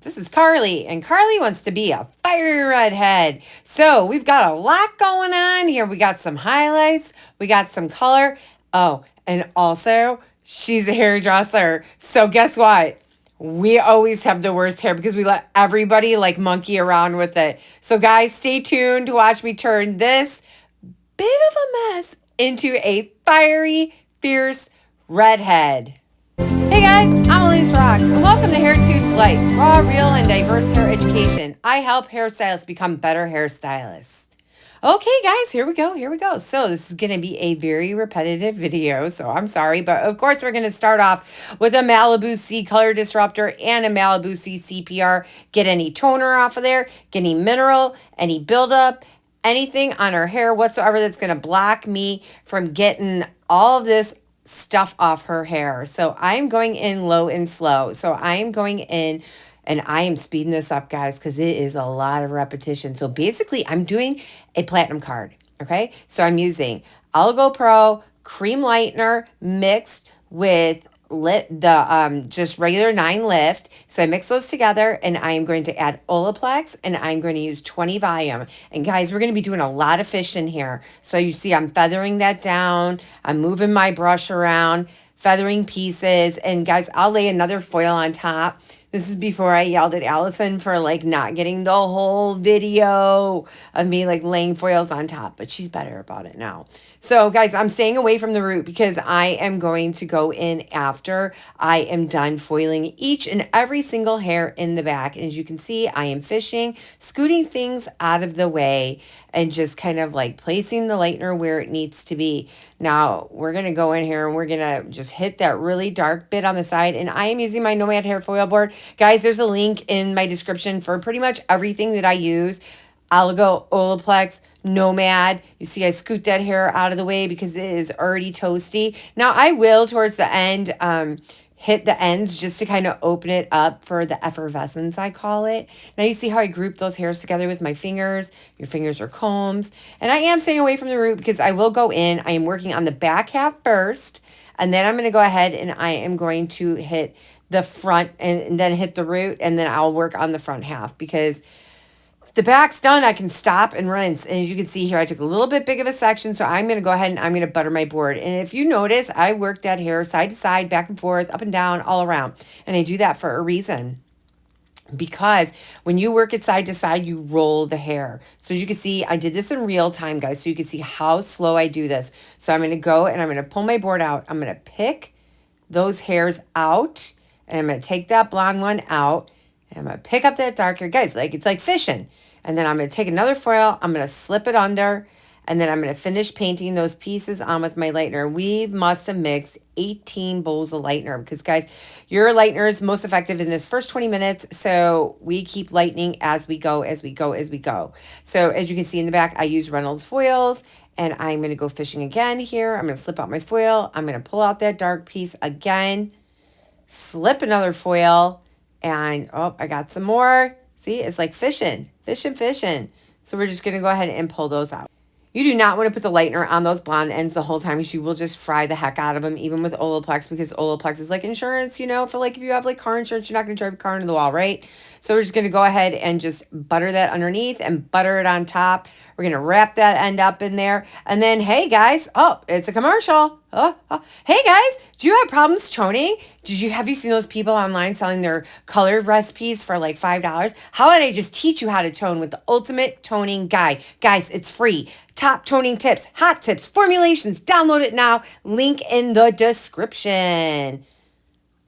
This is Carly, and Carly wants to be a fiery redhead. So we've got a lot going on here. We got some highlights, we got some color. Oh, and also she's a hairdresser. So guess what? We always have the worst hair because we let everybody like monkey around with it. So guys, stay tuned to watch me turn this bit of a mess into a fiery, fierce redhead. Hey guys, I'm Elyse Rox, and welcome to Hair Tunes Light, raw, real, and diverse hair education. I help hairstylists become better hairstylists. Okay guys, here we go. So this is going to be a very repetitive video, so I'm sorry, but of course we're going to start off with a Malibu C color disruptor and a Malibu C CPR. Get any toner off of there, get any mineral, any buildup, anything on her hair whatsoever that's going to block me from getting all of this stuff off her hair. So I'm going in low and slow. So I am going in and I am speeding this up, guys, because it is a lot of repetition. So basically I'm doing a platinum card. Okay. So I'm using Oligo Pro cream lightener mixed with just regular 9 lift. So I mix those together and I am going to add Olaplex and I'm going to use 20 volume. And guys, we're going to be doing a lot of fishing here. So you see I'm feathering that down. I'm moving my brush around, feathering pieces. And guys, I'll lay another foil on top. This is before I yelled at Allison for like not getting the whole video of me like laying foils on top, but she's better about it now. So guys, I'm staying away from the root because I am going to go in after I am done foiling each and every single hair in the back. And as you can see, I am fishing, scooting things out of the way and just kind of like placing the lightener where it needs to be. Now we're going to go in here and we're going to just hit that really dark bit on the side. And I am using my Nomad hair foil board. Guys, there's a link in my description for pretty much everything that I use. Oligo, Olaplex, Nomad. You see I scoot that hair out of the way because it is already toasty. Now I will towards the end hit the ends just to kind of open it up for the effervescence, I call it. Now you see how I group those hairs together with my fingers. Your fingers are combs. And I am staying away from the root because I will go in. I am working on the back half first. And then I'm going to go ahead and I am going to hit the front and then hit the root. And then I'll work on the front half because if the back's done, I can stop and rinse. And as you can see here, I took a little bit big of a section. So I'm going to go ahead and I'm going to butter my board. And if you notice, I work that hair side to side, back and forth, up and down, all around. And I do that for a reason. Because when you work it side to side, you roll the hair. So as you can see, I did this in real time, guys. So you can see how slow I do this. So I'm going to go and I'm going to pull my board out. I'm going to pick those hairs out. And I'm going to take that blonde one out. And I'm going to pick up that dark hair. Guys, like it's like fishing. And then I'm going to take another foil. I'm going to slip it under. And then I'm going to finish painting those pieces on with my lightener. We must have mixed 18 bowls of lightener because, guys, your lightener is most effective in this first 20 minutes. So we keep lightening as we go. So as you can see in the back, I use Reynolds foils. And I'm going to go fishing again here. I'm going to slip out my foil. I'm going to pull out that dark piece again. Slip another foil. And, oh, I got some more. See, it's like fishing. So we're just going to go ahead and pull those out. You do not want to put the lightener on those blonde ends the whole time because you will just fry the heck out of them, even with Olaplex, because Olaplex is like insurance, you know, for like if you have like car insurance, you're not going to drive your car into the wall, right? So we're just going to go ahead and just butter that underneath and butter it on top. We're going to wrap that end up in there. And then, hey guys, oh, it's a commercial. Hey guys, do you have problems toning? Have you seen those people online selling their colored recipes for like $5? How about I just teach you how to tone with the ultimate toning guide? Guys, it's free. Top toning tips, hot tips, formulations. Download it now. Link in the description.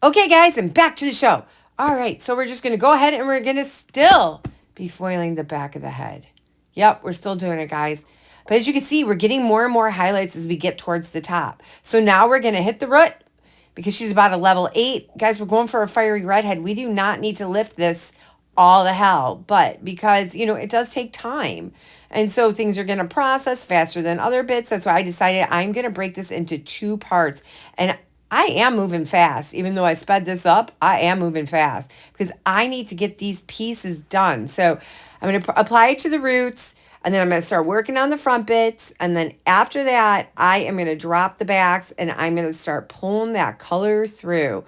Okay, guys, and back to the show. All right, so we're just going to go ahead and we're going to still be foiling the back of the head. Yep, we're still doing it, guys. But as you can see, we're getting more and more highlights as we get towards the top. So now we're going to hit the root because she's about a level 8. Guys, we're going for a fiery redhead. We do not need to lift this all the hell. But because, you know, it does take time. And so things are going to process faster than other bits. That's why I decided I'm going to break this into 2 parts. And I am moving fast. Even though I sped this up, I am moving fast because I need to get these pieces done. So I'm going to apply it to the roots. And then I'm going to start working on the front bits. And then after that, I am going to drop the backs and I'm going to start pulling that color through.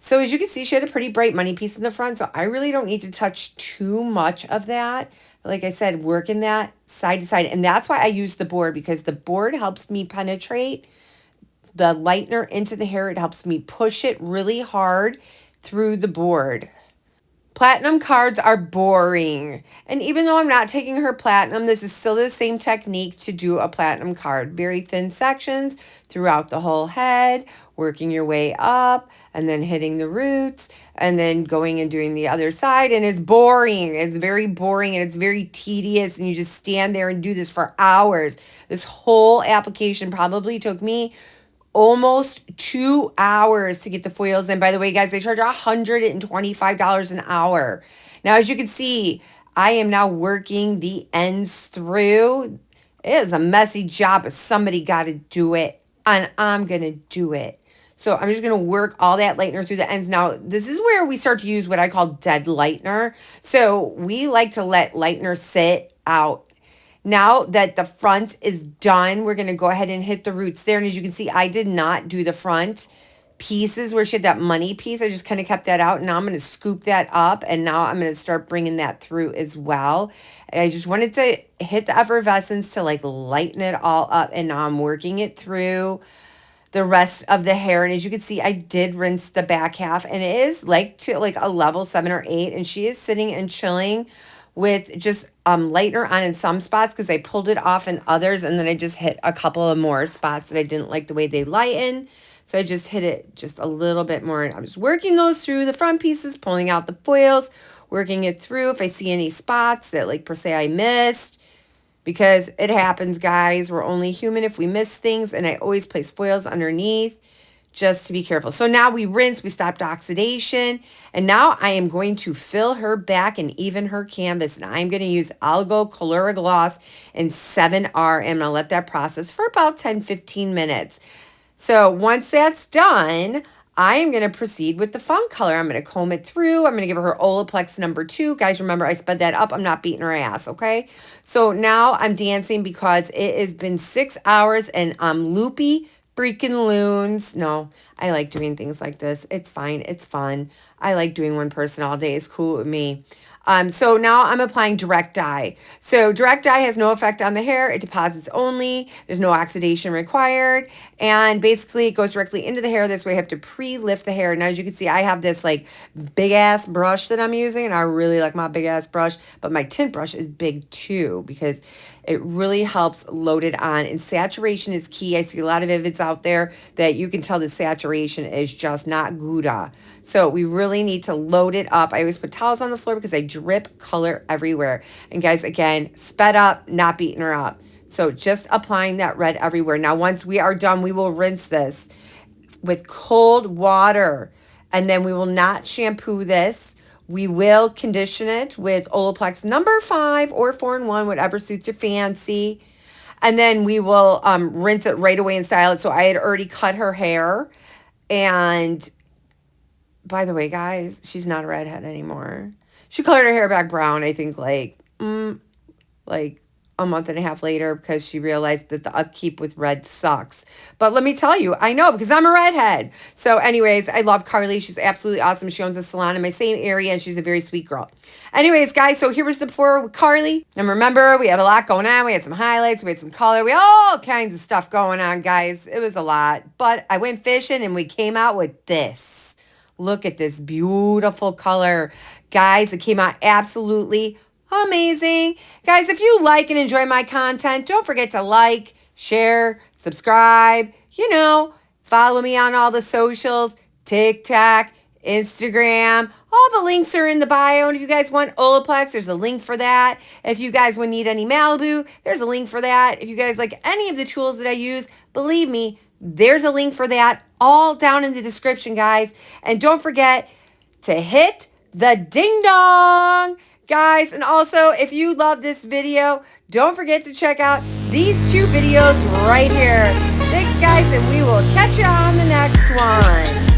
So as you can see, she had a pretty bright money piece in the front, so I really don't need to touch too much of that. Like I said, working that side to side. And that's why I use the board, because the board helps me penetrate the lightener into the hair. It helps me push it really hard through the board. Platinum cards are boring. And even though I'm not taking her platinum, this is still the same technique to do a platinum card. Very thin sections throughout the whole head, working your way up, and then hitting the roots, and then going and doing the other side. And it's boring. It's very boring, and it's very tedious, and you just stand there and do this for hours. This whole application probably took me almost 2 hours to get the foils in. By the way, guys, they charge $125 an hour. Now, as you can see, I am now working the ends through. It is a messy job, but somebody got to do it, and I'm going to do it. So I'm just going to work all that lightener through the ends. Now, this is where we start to use what I call dead lightener. So we like to let lightener sit out. Now that the front is done, we're going to go ahead and hit the roots there. And as you can see, I did not do the front pieces where she had that money piece. I just kind of kept that out. Now I'm going to scoop that up, and now I'm going to start bringing that through as well. And I just wanted to hit the effervescence to like lighten it all up, and now I'm working it through the rest of the hair. And as you can see, I did rinse the back half, and it is like to like a level 7 or 8, and she is sitting and chilling with just lightener on in some spots because I pulled it off in others, and then I just hit a couple of more spots that I didn't like the way they lighten. So I just hit it just a little bit more, and I'm just working those through the front pieces, pulling out the foils, working it through if I see any spots that like per se I missed, because it happens, guys. We're only human if we miss things, and I always place foils underneath just to be careful. So now we rinse, we stopped oxidation, and now I am going to fill her back and even her canvas, and I'm going to use Oligo Calura Gloss in 7R, and I'm going to let that process for about 10-15 minutes. So once that's done, I am going to proceed with the fun color. I'm going to comb it through. I'm going to give her Olaplex number 2. Guys, remember, I sped that up. I'm not beating her ass, okay? So now I'm dancing because it has been 6 hours, and I'm loopy freaking loons. No, I like doing things like this. It's fine. It's fun. I like doing one person all day. It's cool with me. So now I'm applying direct dye. So direct dye has no effect on the hair. It deposits only. There's no oxidation required. And basically it goes directly into the hair. This way I have to pre-lift the hair. Now, as you can see, I have this like big ass brush that I'm using, and I really like my big ass brush, but my tint brush is big too because it really helps load it on. And saturation is key. I see a lot of vivids out there that you can tell the saturation is just not Gouda. So we really need to load it up. I always put towels on the floor because I drip color everywhere. And guys, again, sped up, not beating her up. So just applying that red everywhere. Now, once we are done, we will rinse this with cold water, and then we will not shampoo this. We will condition it with Olaplex number 5 or 4-in-1, whatever suits your fancy. And then we will rinse it right away and style it. So I had already cut her hair. And by the way, guys, she's not a redhead anymore. She colored her hair back brown, I think, like a month and a half later, because she realized that the upkeep with red sucks. But let me tell you, I know, because I'm a redhead. So anyways, I love Carleys. She's absolutely awesome. She owns a salon in my same area, and she's a very sweet girl. Anyways, guys, so here was the before with Carley. And remember, we had a lot going on. We had some highlights. We had some color. We had all kinds of stuff going on, guys. It was a lot. But I went fishing, and we came out with this. Look at this beautiful color. Guys, it came out absolutely amazing. Guys, if you like and enjoy my content, don't forget to like, share, subscribe, follow me on all the socials, TikTok, Instagram. All the links are in the bio. And if you guys want Olaplex, there's a link for that. If you guys would need any Malibu, there's a link for that. If you guys like any of the tools that I use, believe me, there's a link for that all down in the description, guys. And don't forget to hit the ding dong, guys. And also, if you love this video, don't forget to check out these 2 videos right here. Thanks, guys, and we will catch you on the next one.